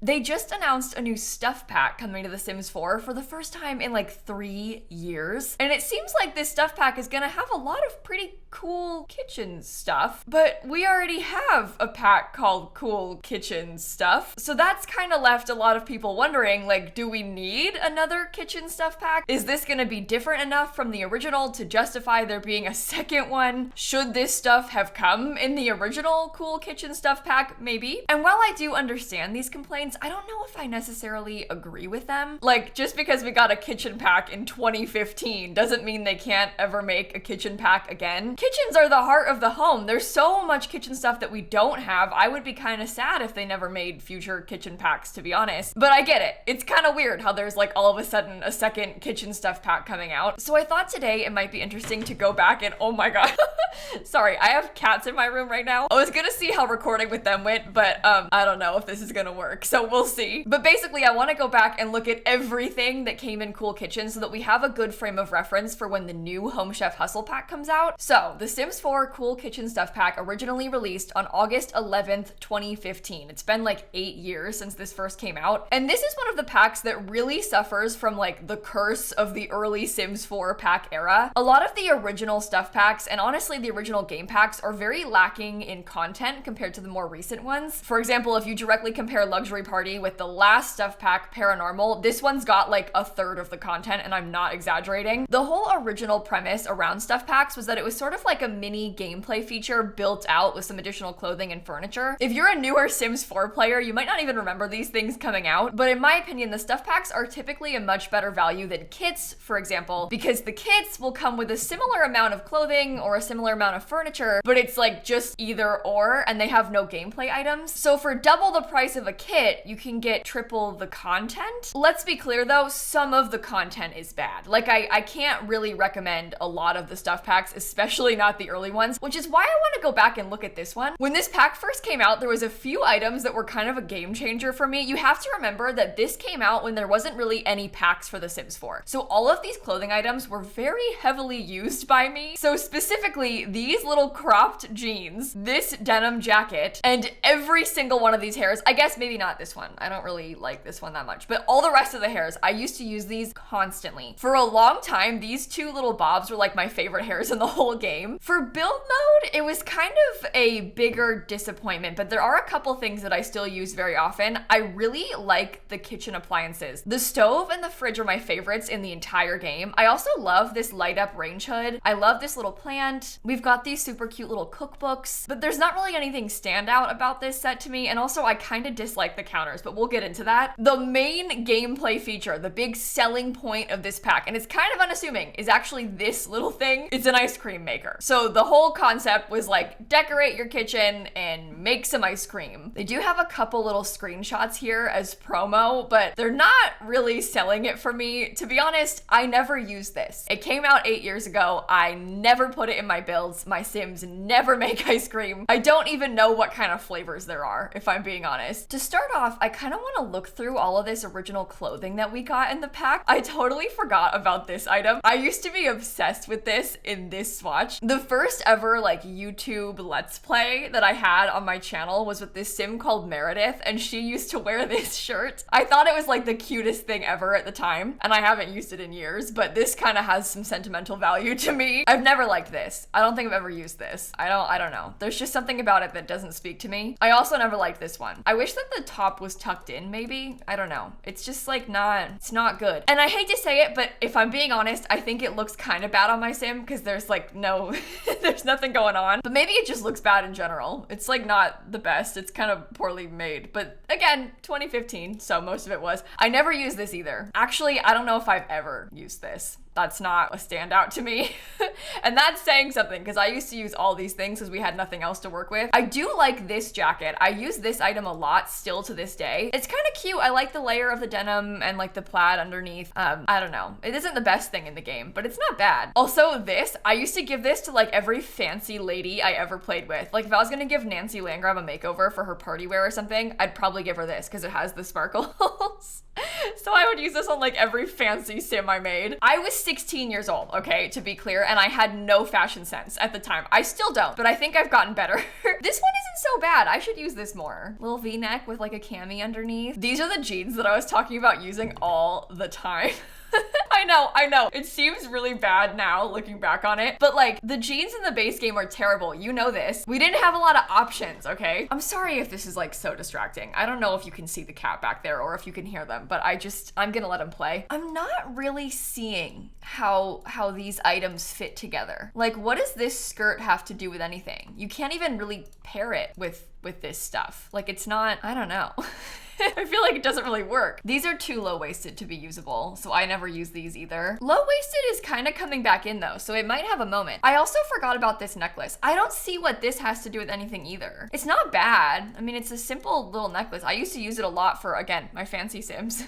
They just announced a new stuff pack coming to The Sims 4 for the first time in like 3 years. And it seems like this stuff pack is gonna have a lot of pretty cool kitchen stuff, but we already have a pack called Cool Kitchen Stuff. So that's kind of left a lot of people wondering, like, do we need another kitchen stuff pack? Is this gonna be different enough from the original to justify there being a second one? Should this stuff have come in the original Cool Kitchen Stuff pack? Maybe. And while I do understand these complaints, I don't know if I necessarily agree with them. Like, just because we got a kitchen pack in 2015 doesn't mean they can't ever make a kitchen pack again. Kitchens are the heart of the home. There's so much kitchen stuff that we don't have. I would be kind of sad if they never made future kitchen packs, to be honest. But I get it. It's kind of weird how there's like all of a sudden a second kitchen stuff pack coming out. So I thought today it might be interesting to go back and, oh my god. Sorry, I have cats in my room right now. I was gonna see how recording with them went, but I don't know if this is gonna work. So we'll see. But basically, I want to go back and look at everything that came in Cool Kitchen so that we have a good frame of reference for when the new Home Chef Hustle pack comes out. So, The Sims 4 Cool Kitchen Stuff Pack originally released on August 11th, 2015. It's been like 8 years since this first came out. And this is one of the packs that really suffers from like the curse of the early Sims 4 pack era. A lot of the original stuff packs, and honestly the original game packs, are very lacking in content compared to the more recent ones. For example, if you directly compare Luxury Party with the last stuff pack, Paranormal, this one's got like a third of the content, and I'm not exaggerating. The whole original premise around stuff packs was that it was sort of like a mini gameplay feature built out with some additional clothing and furniture. If you're a newer Sims 4 player, you might not even remember these things coming out, but in my opinion, the stuff packs are typically a much better value than kits, for example, because the kits will come with a similar amount of clothing or a similar amount of furniture, but it's like just either or, and they have no gameplay items. So for double the price of a kit, you can get triple the content. Let's be clear though, some of the content is bad. Like I can't really recommend a lot of the stuff packs, especially not the early ones, which is why I want to go back and look at this one. When this pack first came out, there was a few items that were kind of a game changer for me. You have to remember that this came out when there wasn't really any packs for The Sims 4. So all of these clothing items were very heavily used by me. So specifically, these little cropped jeans, this denim jacket, and every single one of these hairs, I guess maybe not this one. I don't really like this one that much, but all the rest of the hairs, I used to use these constantly. For a long time, these two little bobs were like my favorite hairs in the whole game. For build mode, it was kind of a bigger disappointment, but there are a couple things that I still use very often. I really like the kitchen appliances. The stove and the fridge are my favorites in the entire game. I also love this light up range hood. I love this little plant. We've got these super cute little cookbooks, but there's not really anything standout about this set to me, and also I kind of dislike the counters, but we'll get into that. The main gameplay feature, the big selling point of this pack, and it's kind of unassuming, is actually this little thing. It's an ice cream maker. So the whole concept was like, decorate your kitchen and make some ice cream. They do have a couple little screenshots here as promo, but they're not really selling it for me. To be honest, I never used this. It came out 8 years ago. I never put it in my builds. My Sims never make ice cream. I don't even know what kind of flavors there are, if I'm being honest. To start off, I kind of want to look through all of this original clothing that we got in the pack. I totally forgot about this item. I used to be obsessed with this in this swatch. The first ever like YouTube Let's Play that I had on my channel was with this Sim called Meredith, and she used to wear this shirt. I thought it was like the cutest thing ever at the time, and I haven't used it in years, but this kind of has some sentimental value to me. I've never liked this. I don't think I've ever used this. I don't know. There's just something about it that doesn't speak to me. I also never liked this one. I wish that the top was tucked in, maybe. I don't know. It's just like it's not good. And I hate to say it, but if I'm being honest, I think it looks kind of bad on my Sim because there's like there's nothing going on. But maybe it just looks bad in general. It's like not the best. It's kind of poorly made. But again, 2015, so most of it was. I never used this either. Actually, I don't know if I've ever used this. That's not a standout to me. And that's saying something because I used to use all these things because we had nothing else to work with. I do like this jacket. I use this item a lot still to this day. It's kind of cute. I like the layer of the denim and like the plaid underneath. I don't know. It isn't the best thing in the game, but it's not bad. Also this, I used to give this to like every fancy lady I ever played with. Like if I was gonna give Nancy Landgrab a makeover for her party wear or something, I'd probably give her this because it has the sparkles. So I would use this on like every fancy sim I made. I was 16 years old, okay, to be clear, and I had no fashion sense at the time. I still don't, but I think I've gotten better. This one isn't so bad. I should use this more. Little V-neck with like a cami underneath. These are the jeans that I was talking about using all the time. I know. It seems really bad now looking back on it, but like the jeans in the base game are terrible. You know this. We didn't have a lot of options, okay? I'm sorry if this is like so distracting. I don't know if you can see the cat back there or if you can hear them, but I'm gonna let him play. I'm not really seeing how these items fit together. Like, what does this skirt have to do with anything? You can't even really pair it with this stuff. Like, it's not, I don't know. I feel like it doesn't really work. These are too low-waisted to be usable, so I never use these either. Low-waisted is kind of coming back in though, so it might have a moment. I also forgot about this necklace. I don't see what this has to do with anything either. It's not bad. I mean, it's a simple little necklace. I used to use it a lot for, again, my fancy sims.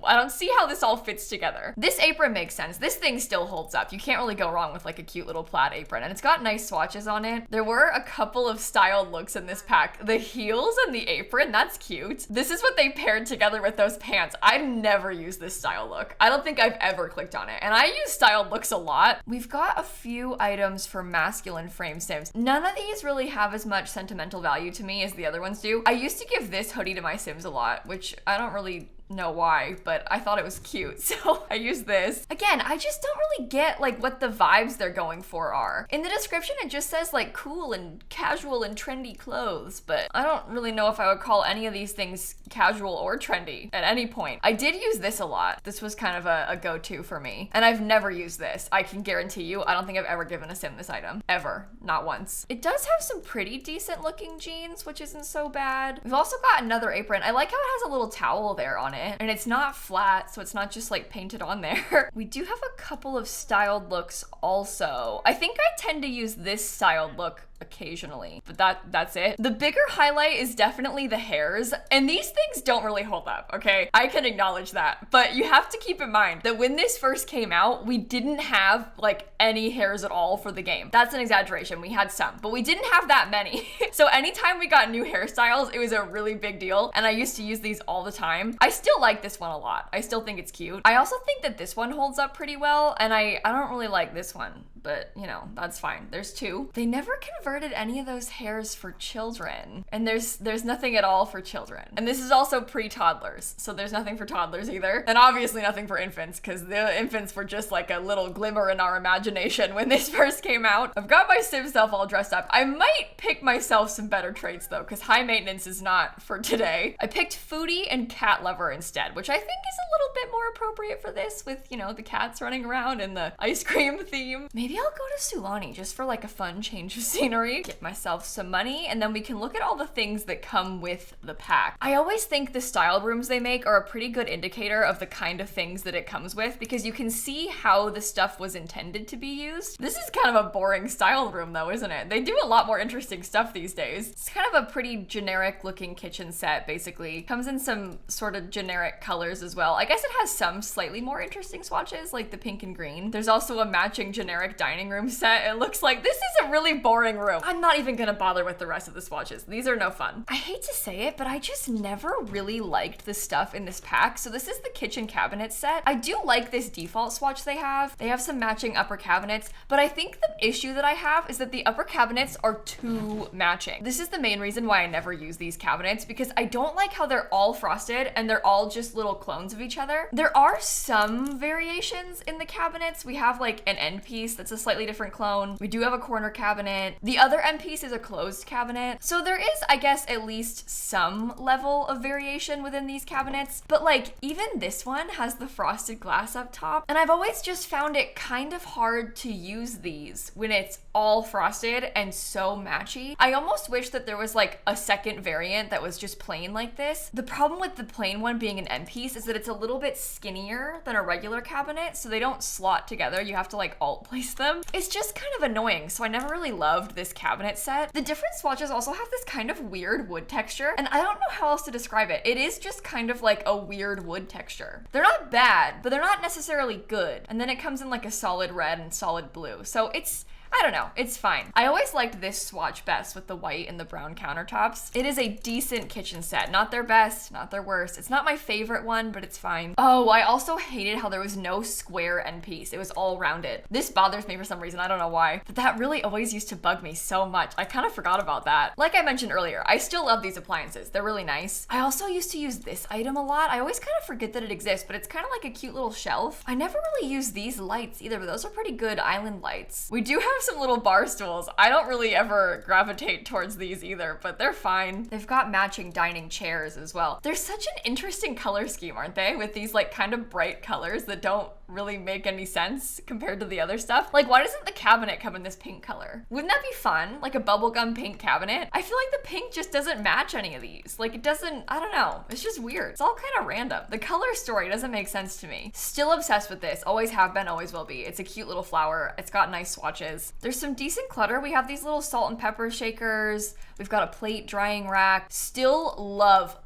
I don't see how this all fits together. This apron makes sense. This thing still holds up. You can't really go wrong with like a cute little plaid apron, and it's got nice swatches on it. There were a couple of styled looks in this pack. The heels and the apron, that's cute. This is what they paired together with those pants. I've never used this style look. I don't think I've ever clicked on it, and I use styled looks a lot. We've got a few items for masculine frame sims. None of these really have as much sentimental value to me as the other ones do. I used to give this hoodie to my sims a lot, which I don't really know why, but I thought it was cute, so I used this. Again, I just don't really get like what the vibes they're going for are. In the description, it just says like cool and casual and trendy clothes, but I don't really know if I would call any of these things casual or trendy at any point. I did use this a lot. This was kind of a go-to for me, and I've never used this. I can guarantee you, I don't think I've ever given a sim this item. Ever. Not once. It does have some pretty decent looking jeans, which isn't so bad. We've also got another apron. I like how it has a little towel there on it, and it's not flat, so it's not just like painted on there. We do have a couple of styled looks also. I think I tend to use this styled look occasionally, but that's it. The bigger highlight is definitely the hairs, and these things don't really hold up, okay? I can acknowledge that, but you have to keep in mind that when this first came out, we didn't have like any hairs at all for the game. That's an exaggeration. We had some, but we didn't have that many. So anytime we got new hairstyles, it was a really big deal, and I used to use these all the time. I still like this one a lot. I still think it's cute. I also think that this one holds up pretty well, and I don't really like this one, but you know, that's fine. There's two. They never converted any of those hairs for children, and there's nothing at all for children. And this is also pre-toddlers, so there's nothing for toddlers either, and obviously nothing for infants, because the infants were just like a little glimmer in our imagination when this first came out. I've got my sim self all dressed up. I might pick myself some better traits though, because high maintenance is not for today. I picked foodie and cat lover instead, which I think is a little bit more appropriate for this, with, you know, the cats running around and the ice cream theme. Maybe I'll go to Sulani just for like a fun change of scenery, get myself some money, and then we can look at all the things that come with the pack. I always think the style rooms they make are a pretty good indicator of the kind of things that it comes with, because you can see how the stuff was intended to be used. This is kind of a boring style room though, isn't it? They do a lot more interesting stuff these days. It's kind of a pretty generic looking kitchen set, basically. Comes in some sort of generic colors as well. I guess it has some slightly more interesting swatches, like the pink and green. There's also a matching generic dining room set. It looks like this is a really boring room. I'm not even gonna bother with the rest of the swatches. These are no fun. I hate to say it, but I just never really liked the stuff in this pack. So this is the kitchen cabinet set. I do like this default swatch they have. They have some matching upper cabinets, but I think the issue that I have is that the upper cabinets are too matching. This is the main reason why I never use these cabinets, because I don't like how they're all frosted and they're all just little clones of each other. There are some variations in the cabinets. We have like an end piece that's a slightly different clone. We do have a corner cabinet. The other end piece is a closed cabinet. So there is, I guess, at least some level of variation within these cabinets. But like, even this one has the frosted glass up top. And I've always just found it kind of hard to use these when it's all frosted and so matchy. I almost wish that there was like a second variant that was just plain like this. The problem with the plain one being an end piece is that it's a little bit skinnier than a regular cabinet, so they don't slot together. You have to like alt place them. It's just kind of annoying, so I never really loved this cabinet set. The different swatches also have this kind of weird wood texture, and I don't know how else to describe it. It is just kind of like a weird wood texture. They're not bad, but they're not necessarily good. And then it comes in like a solid red and solid blue. So it's, I don't know, it's fine. I always liked this swatch best with the white and the brown countertops. It is a decent kitchen set. Not their best, not their worst. It's not my favorite one, but it's fine. Oh, I also hated how there was no square end piece. It was all rounded. This bothers me for some reason, I don't know why, but that really always used to bug me so much. I kind of forgot about that. Like I mentioned earlier, I still love these appliances. They're really nice. I also used to use this item a lot. I always kind of forget that it exists, but it's kind of like a cute little shelf. I never really use these lights either, but those are pretty good island lights. We do have some little bar stools. I don't really ever gravitate towards these either, but they're fine. They've got matching dining chairs as well. They're such an interesting color scheme, aren't they? With these like kind of bright colors that don't really make any sense compared to the other stuff. Like, why doesn't the cabinet come in this pink color? Wouldn't that be fun? Like a bubblegum pink cabinet? I feel like the pink just doesn't match any of these. Like it doesn't, I don't know. It's just weird. It's all kind of random. The color story doesn't make sense to me. Still obsessed with this. Always have been, always will be. It's a cute little flower. It's got nice swatches. There's some decent clutter. We have these little salt and pepper shakers. We've got a plate drying rack. Still love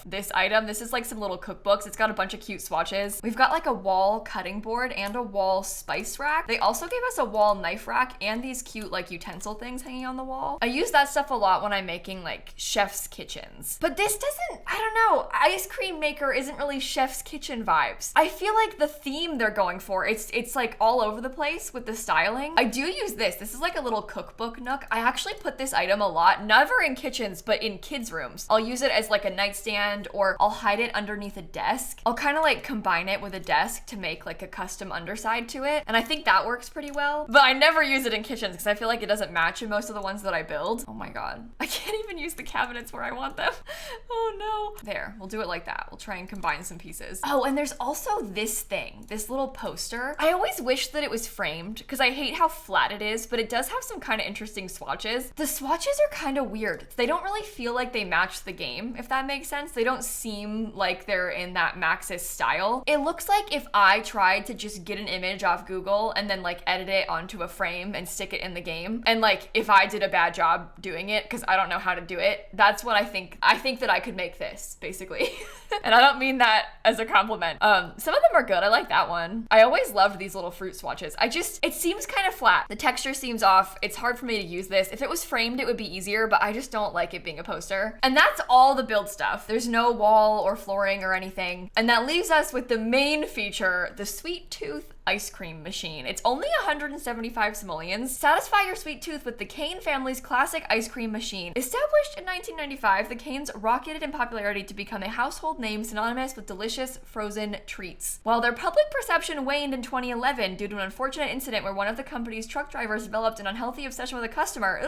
this item. This is like some little cookbooks. It's got a bunch of cute swatches. We've got like a wall cutting board and a wall spice rack. They also gave us a wall knife rack and these cute like utensil things hanging on the wall. I use that stuff a lot when I'm making like chef's kitchens. But this doesn't, I don't know, ice cream maker isn't really chef's kitchen vibes. I feel like the theme they're going for, it's like all over the place with the styling. I do use this. This is like a little cookbook nook. I actually put this item a lot, never in kitchens, but in kids' rooms. I'll use it as like a nightstand, or I'll hide it underneath a desk. I'll kind of like combine it with a desk to make like a custom underside to it. And I think that works pretty well. But I never use it in kitchens because I feel like it doesn't match in most of the ones that I build. Oh my God. I can't even use the cabinets where I want them. Oh no. There, we'll do it like that. We'll try and combine some pieces. Oh, and there's also this thing, this little poster. I always wish that it was framed because I hate how flat it is, but it does have some kind of interesting swatches. The swatches are kind of weird. They don't really feel like they match the game, if that makes sense. They don't seem like they're in that Maxis style. It looks like if I tried to just get an image off Google and then like edit it onto a frame and stick it in the game, and like if I did a bad job doing it because I don't know how to do it, that's what I think. I think that I could make this basically. And I don't mean that as a compliment. Some of them are good. I like that one. I always loved these little fruit swatches. It seems kind of flat. The texture seems off. It's hard for me to use this. If it was framed, it would be easier, but I just don't like it being a poster. And that's all the build stuff. There's no wall or flooring or anything. And that leaves us with the main feature, the Sweet Tooth ice cream machine. It's only 175 simoleons. Satisfy your sweet tooth with the Kane family's classic ice cream machine. Established in 1995, the Canes rocketed in popularity to become a household name synonymous with delicious frozen treats. While their public perception waned in 2011 due to an unfortunate incident where one of the company's truck drivers developed an unhealthy obsession with a customer,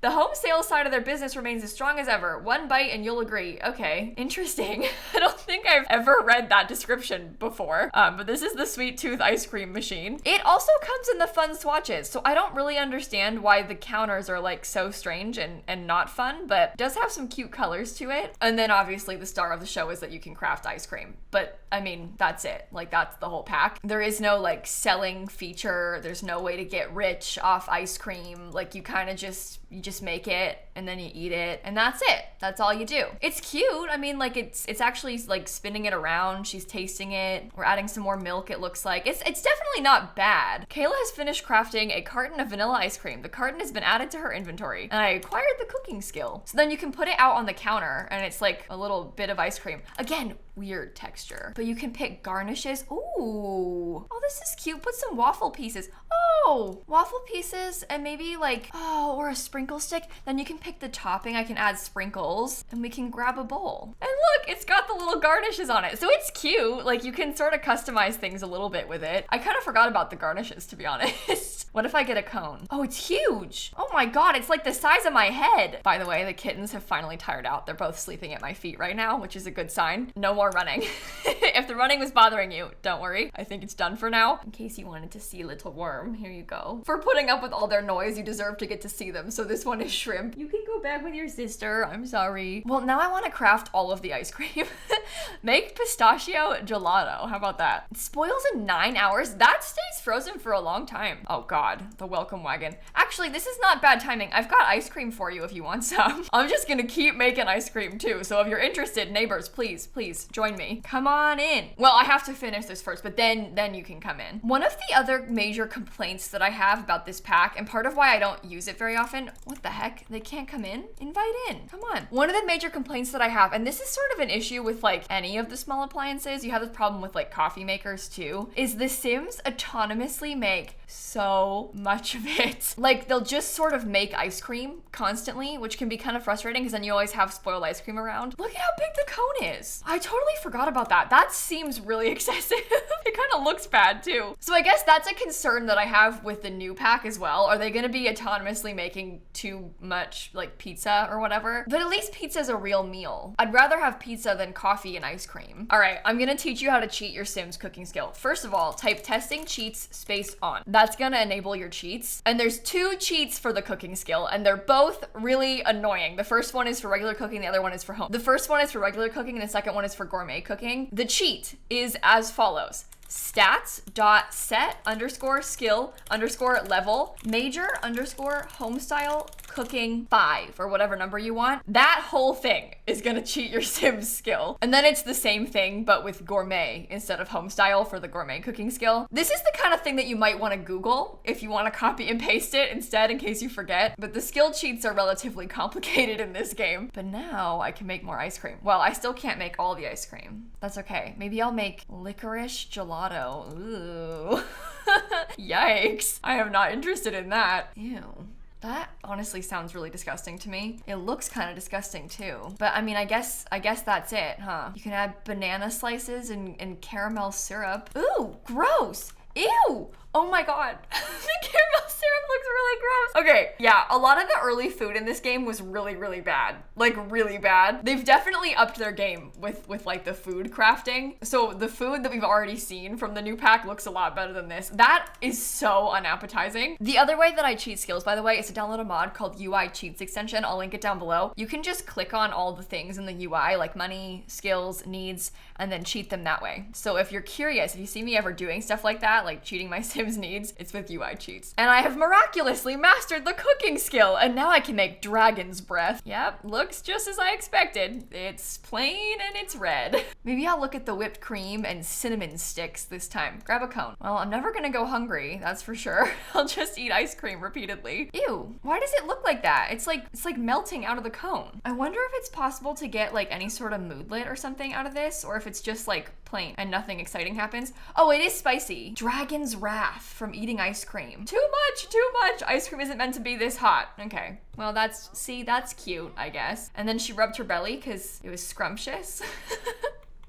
the home sales side of their business remains as strong as ever. One bite and you'll agree. Okay, interesting. I don't think I've ever read that description before, but this is the Sweet Tooth ice cream machine. It also comes in the fun swatches, so I don't really understand why the counters are like so strange and not fun, but it does have some cute colors to it. And then obviously the star of the show is that you can craft ice cream, but I mean, that's it. Like that's the whole pack. There is no like selling feature. There's no way to get rich off ice cream. Like you kind of just make it and then you eat it and that's it. That's all you do. It's cute. I mean, like it's actually like spinning it around. She's tasting it. We're adding some more milk, it looks like. It's definitely not bad. Kayla has finished crafting a carton of vanilla ice cream. The carton has been added to her inventory and I acquired the cooking skill. So then you can put it out on the counter and it's like a little bit of ice cream. Again, weird texture, but you can pick garnishes. Ooh, oh, this is cute. Put some waffle pieces. Oh, waffle pieces and maybe like, oh, or a sprinkle stick. Then you can pick the topping. I can add sprinkles and we can grab a bowl. And look, it's got the little garnishes on it. So it's cute. Like you can sort of customize things a little bit with it. I kind of forgot about the garnishes, to be honest. What if I get a cone? Oh, it's huge. Oh my God, it's like the size of my head. By the way, the kittens have finally tired out. They're both sleeping at my feet right now, which is a good sign. No more running. If the running was bothering you, don't worry. I think it's done for now. In case you wanted to see Little Worm, here you go. For putting up with all their noise, you deserve to get to see them. So this one is shrimp. You can go back with your sister. I'm sorry. Well, now I want to craft all of the ice cream. Make pistachio gelato. How about that? It spoils in 9 hours. That stays frozen for a long time. Oh God, the welcome wagon. Actually, this is not bad timing. I've got ice cream for you if you want some. I'm just gonna keep making ice cream too. So if you're interested, neighbors, please join me. Come on in. Well, I have to finish this first, but then you can come in. One of the other major complaints complaints that I have about this pack, and part of why I don't use it very often. What the heck? They can't come in? Invite in. Come on. One of the major complaints that I have, and this is sort of an issue with like any of the small appliances, you have this problem with like coffee makers too, is the Sims autonomously make so much of it. Like they'll just sort of make ice cream constantly, which can be kind of frustrating because then you always have spoiled ice cream around. Look at how big the cone is. I totally forgot about that. That seems really excessive. It kind of looks bad too. So I guess that's a concern that I have with the new pack as well. Are they gonna be autonomously making too much like pizza or whatever? But at least pizza's a real meal. I'd rather have pizza than coffee and ice cream. All right, I'm gonna teach you how to cheat your Sims cooking skill. First of all, type testing cheats space on. That's gonna enable your cheats. And there's 2 cheats for the cooking skill, and they're both really annoying. The first one is for regular cooking, the other one is for home. The first one is for regular cooking, and the second one is for gourmet cooking. The cheat is as follows. stats.set_skill_level major_homestyle cooking 5 or whatever number you want. That whole thing is gonna cheat your Sims skill. And then it's the same thing but with gourmet instead of homestyle for the gourmet cooking skill. This is the kind of thing that you might want to Google if you want to copy and paste it instead in case you forget. But the skill cheats are relatively complicated in this game. But now I can make more ice cream. Well, I still can't make all the ice cream. That's okay. Maybe I'll make licorice gelato. Ooh. Yikes. I am not interested in that. Ew. That honestly sounds really disgusting to me. It looks kind of disgusting too. But I mean, I guess that's it, huh? You can add banana slices and caramel syrup. Ooh, gross. Ew. Oh my god. The caramel syrup looks really gross. Okay, yeah, a lot of the early food in this game was really, really bad. Like, really bad. They've definitely upped their game with like the food crafting. So the food that we've already seen from the new pack looks a lot better than this. That is so unappetizing. The other way that I cheat skills, by the way, is to download a mod called UI Cheats Extension. I'll link it down below. You can just click on all the things in the UI, like money, skills, needs, and then cheat them that way. So if you're curious, if you see me ever doing stuff like that, like cheating my Sims needs, it's with UI cheats. And I have miraculously mastered the cooking skill, and now I can make dragon's breath. Yep, looks just as I expected. It's plain and it's red. Maybe I'll look at the whipped cream and cinnamon sticks this time. Grab a cone. Well, I'm never gonna go hungry, that's for sure. I'll just eat ice cream repeatedly. Ew, why does it look like that? It's like melting out of the cone. I wonder if it's possible to get like any sort of moodlet or something out of this, or if it's just like plain and nothing exciting happens. Oh, it is spicy. Dragon's wrath from eating ice cream. Too much, too much. Ice cream isn't meant to be this hot. Okay, well that's cute, I guess. And then she rubbed her belly because it was scrumptious.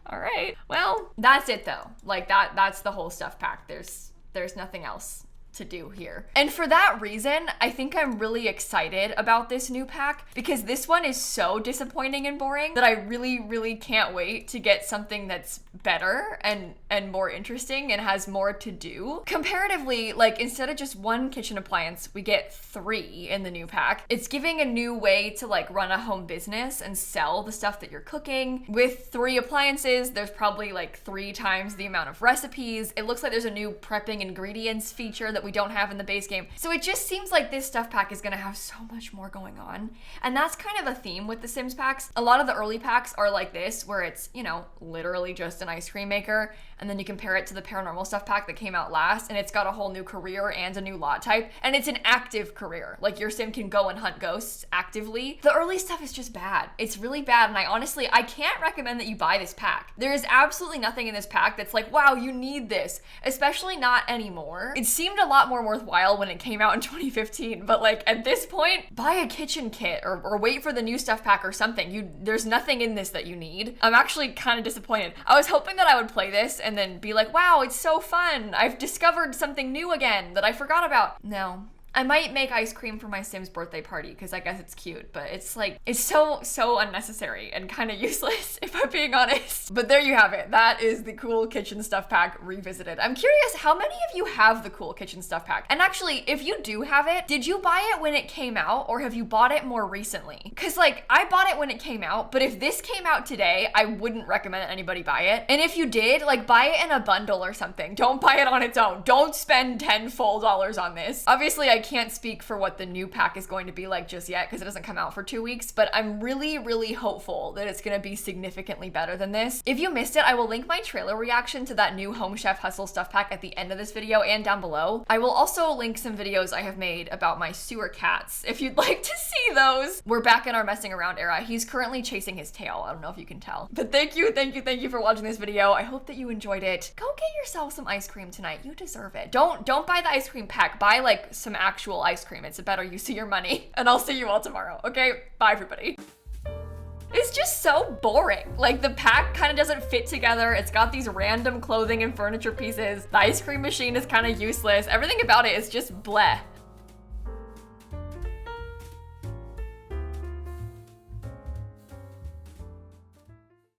All right, well, that's it though. Like that's the whole stuff pack. There's nothing else to do here. And for that reason, I think I'm really excited about this new pack because this one is so disappointing and boring that I really, really can't wait to get something that's better and more interesting and has more to do. Comparatively, like instead of just 1 kitchen appliance, we get 3 in the new pack. It's giving a new way to like run a home business and sell the stuff that you're cooking. With 3 appliances, there's probably like 3 times the amount of recipes. It looks like there's a new prepping ingredients feature that we don't have in the base game. So it just seems like this stuff pack is gonna have so much more going on. And that's kind of a theme with the Sims packs. A lot of the early packs are like this, where it's, you know, literally just an ice cream maker. And then you compare it to the paranormal stuff pack that came out last, and it's got a whole new career and a new lot type. And it's an active career. Like your Sim can go and hunt ghosts actively. The early stuff is just bad. It's really bad. And I can't recommend that you buy this pack. There is absolutely nothing in this pack that's like, wow, you need this. Especially not anymore. It seemed a lot more worthwhile when it came out in 2015, but like at this point, buy a kitchen kit or wait for the new stuff pack or something. There's nothing in this that you need. I'm actually kind of disappointed. I was hoping that I would play this and then be like, wow, it's so fun. I've discovered something new again that I forgot about. No. I might make ice cream for my Sim's birthday party because I guess it's cute, but it's like, it's so unnecessary and kind of useless if I'm being honest. But there you have it. That is the cool kitchen stuff pack revisited. I'm curious, how many of you have the cool kitchen stuff pack? And actually, if you do have it, did you buy it when it came out or have you bought it more recently? Because like, I bought it when it came out, but if this came out today, I wouldn't recommend that anybody buy it. And if you did, like buy it in a bundle or something. Don't buy it on its own. Don't spend $10 full on this. Obviously, I can't speak for what the new pack is going to be like just yet because it doesn't come out for 2 weeks, but I'm really, really hopeful that it's gonna be significantly better than this. If you missed it, I will link my trailer reaction to that new Home Chef Hustle stuff pack at the end of this video and down below. I will also link some videos I have made about my sewer cats if you'd like to see those. We're back in our messing around era. He's currently chasing his tail. I don't know if you can tell. But thank you for watching this video. I hope that you enjoyed it. Go get yourself some ice cream tonight. You deserve it. Don't buy the ice cream pack. Buy like some actual ice cream. It's a better use of your money. And I'll see you all tomorrow. Okay? Bye everybody. It's just so boring. Like the pack kind of doesn't fit together. It's got these random clothing and furniture pieces. The ice cream machine is kind of useless. Everything about it is just bleh.